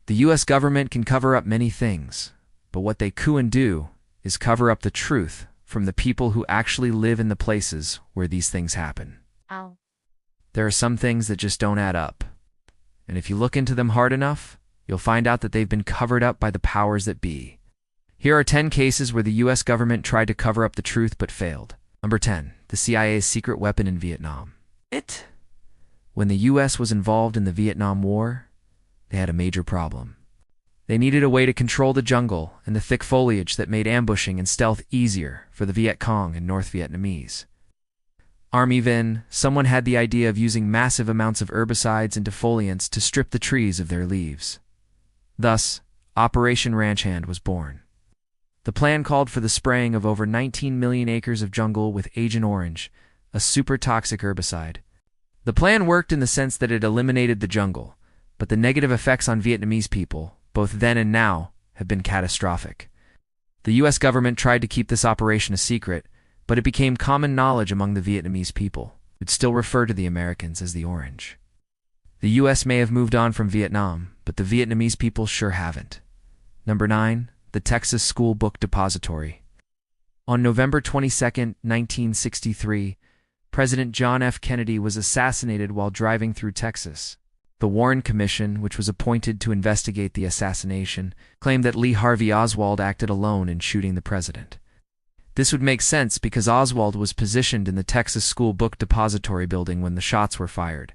The U.S. government can cover up many things, but what they couldn't do is cover up the truth from the people who actually live in the places where these things happen. Ow. There are some things that just don't add up. And if you look into them hard enough, you'll find out that they've been covered up by the powers that be. Here are 10 cases where the U.S. government tried to cover up the truth but failed. Number 10. The CIA's secret weapon in Vietnam. When the U.S. was involved in the Vietnam War, they had a major problem. They needed a way to control the jungle and the thick foliage that made ambushing and stealth easier for the Viet Cong and North Vietnamese. Someone had the idea of using massive amounts of herbicides and defoliants to strip the trees of their leaves. Thus, Operation Ranch Hand was born. The plan called for the spraying of over 19 million acres of jungle with Agent Orange, a super toxic herbicide. The plan worked in the sense that it eliminated the jungle, but the negative effects on Vietnamese people, both then and now, have been catastrophic. The U.S. government tried to keep this operation a secret, but it became common knowledge among the Vietnamese people, who'd still refer to the Americans as the Orange. The U.S. may have moved on from Vietnam, but the Vietnamese people sure haven't. Number 9. The Texas School Book Depository. On November 22, 1963, President John F. Kennedy was assassinated while driving through Texas. The Warren Commission, which was appointed to investigate the assassination, claimed that Lee Harvey Oswald acted alone in shooting the president. This would make sense because Oswald was positioned in the Texas School Book Depository building when the shots were fired.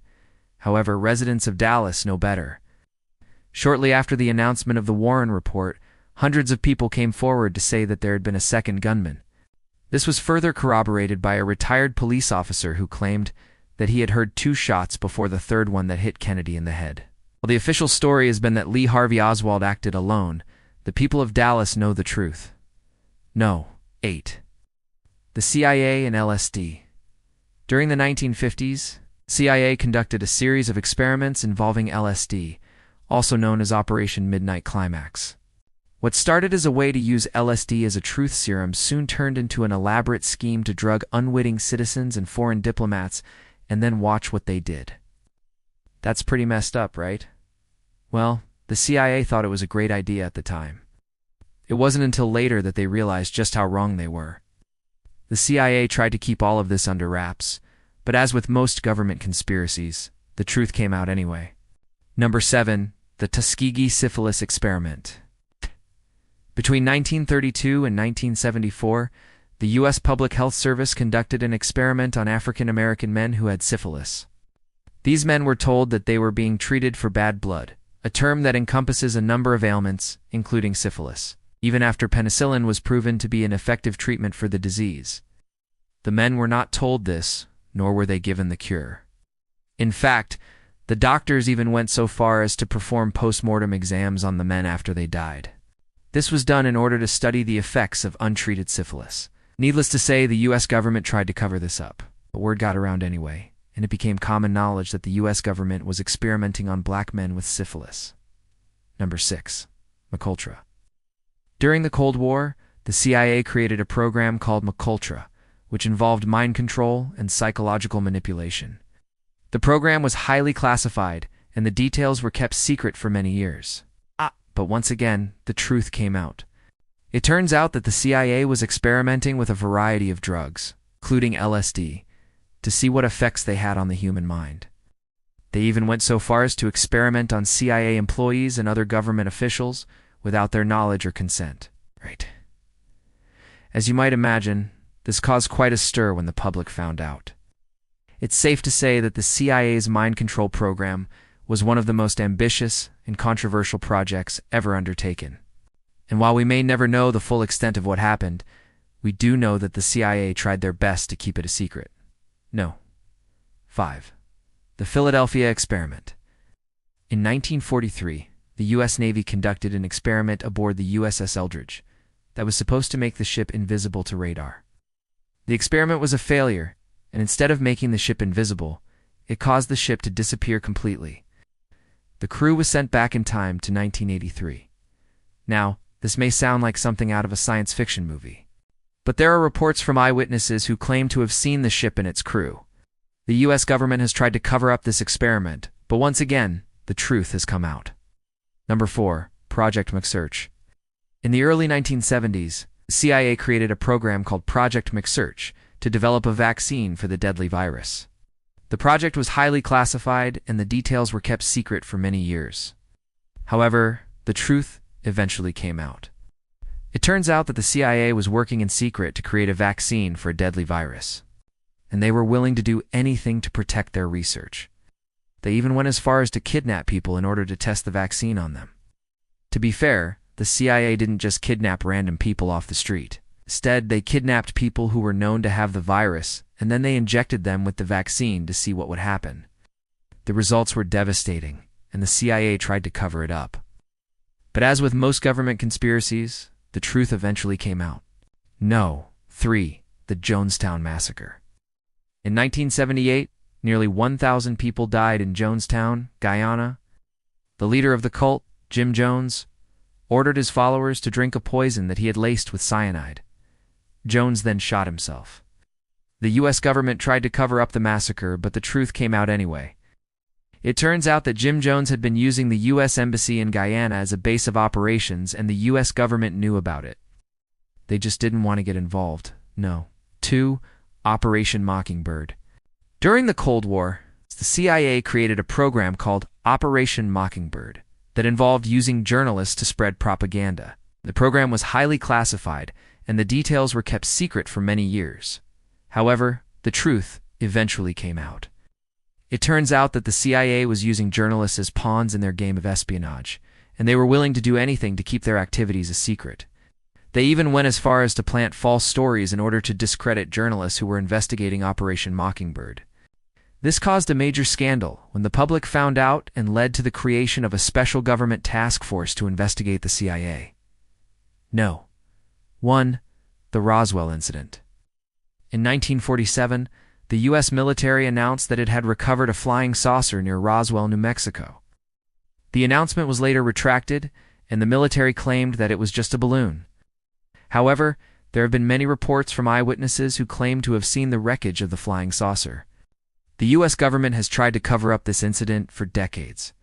However, residents of Dallas know better. Shortly after the announcement of the Warren report, hundreds of people came forward to say that there had been a second gunman. This was further corroborated by a retired police officer who claimed that he had heard 2 shots before the third one that hit Kennedy in the head. While the official story has been that Lee Harvey Oswald acted alone, the people of Dallas know the truth. No. 8. The CIA and LSD. During the 1950s, CIA conducted a series of experiments involving LSD, also known as Operation Midnight Climax. What started as a way to use LSD as a truth serum soon turned into an elaborate scheme to drug unwitting citizens and foreign diplomats, and then watch what they did. That's pretty messed up, right? Well, the CIA thought it was a great idea at the time. It wasn't until later that they realized just how wrong they were. The CIA tried to keep all of this under wraps, but as with most government conspiracies, the truth came out anyway. Number 7. The Tuskegee Syphilis Experiment. Between 1932 and 1974, the U.S. Public Health Service conducted an experiment on African American men who had syphilis. These men were told that they were being treated for bad blood, a term that encompasses a number of ailments, including syphilis, even after penicillin was proven to be an effective treatment for the disease. The men were not told this, nor were they given the cure. In fact, the doctors even went so far as to perform post-mortem exams on the men after they died. This was done in order to study the effects of untreated syphilis. Needless to say, the U.S. government tried to cover this up, but word got around anyway, and it became common knowledge that the U.S. government was experimenting on black men with syphilis. Number 6. MKUltra. During the Cold War, the CIA created a program called MKUltra, which involved mind control and psychological manipulation. The program was highly classified, and the details were kept secret for many years. But once again, the truth came out. It turns out that the CIA was experimenting with a variety of drugs, including LSD, to see what effects they had on the human mind. They even went so far as to experiment on CIA employees and other government officials without their knowledge or consent. Right. As you might imagine, this caused quite a stir when the public found out. It's safe to say that the CIA's mind control program was one of the most ambitious and controversial projects ever undertaken. And while we may never know the full extent of what happened, we do know that the CIA tried their best to keep it a secret. No. 5. The Philadelphia Experiment. In 1943, the U.S. Navy conducted an experiment aboard the USS Eldridge that was supposed to make the ship invisible to radar. The experiment was a failure, and instead of making the ship invisible, it caused the ship to disappear completely. The crew was sent back in time to 1983. Now, this may sound like something out of a science fiction movie, but there are reports from eyewitnesses who claim to have seen the ship and its crew. The U.S. government has tried to cover up this experiment, but once again, the truth has come out. Number 4. Project McSearch. In the early 1970s, the CIA created a program called Project McSearch to develop a vaccine for the deadly virus. The project was highly classified, and the details were kept secret for many years. However, the truth eventually came out. It turns out that the CIA was working in secret to create a vaccine for a deadly virus, and they were willing to do anything to protect their research. They even went as far as to kidnap people in order to test the vaccine on them. To be fair, the CIA didn't just kidnap random people off the street. Instead, they kidnapped people who were known to have the virus, and then they injected them with the vaccine to see what would happen. The results were devastating, and the CIA tried to cover it up. But as with most government conspiracies, the truth eventually came out. No. 3. The Jonestown Massacre. In 1978, nearly 1,000 people died in Jonestown, Guyana. The leader of the cult, Jim Jones, ordered his followers to drink a poison that he had laced with cyanide. Jones then shot himself. The U.S. government tried to cover up the massacre, but the truth came out anyway. It turns out that Jim Jones had been using the U.S. Embassy in Guyana as a base of operations, and the U.S. government knew about it. They just didn't want to get involved. No. 2. Operation Mockingbird. During the Cold War, the CIA created a program called Operation Mockingbird that involved using journalists to spread propaganda. The program was highly classified, and the details were kept secret for many years. However, the truth eventually came out. It turns out that the CIA was using journalists as pawns in their game of espionage, and they were willing to do anything to keep their activities a secret. They even went as far as to plant false stories in order to discredit journalists who were investigating Operation Mockingbird. This caused a major scandal when the public found out, and led to the creation of a special government task force to investigate the CIA. No. 1. The Roswell Incident. In 1947, the U.S. military announced that it had recovered a flying saucer near Roswell, New Mexico. The announcement was later retracted, and the military claimed that it was just a balloon. However, there have been many reports from eyewitnesses who claim to have seen the wreckage of the flying saucer. The U.S. government has tried to cover up this incident for decades,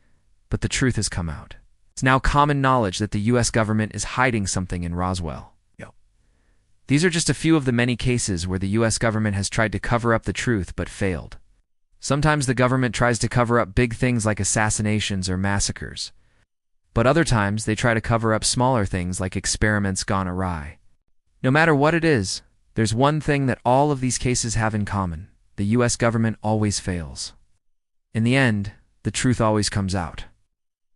but the truth has come out. It's now common knowledge that the U.S. government is hiding something in Roswell. These are just a few of the many cases where the U.S. government has tried to cover up the truth but failed. Sometimes the government tries to cover up big things like assassinations or massacres, but other times they try to cover up smaller things like experiments gone awry. No matter what it is, there's one thing that all of these cases have in common. The U.S. government always fails. In the end, the truth always comes out.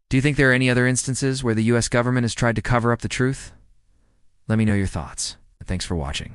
Do you think there are any other instances where the U.S. government has tried to cover up the truth? Let me know your thoughts. Thanks for watching.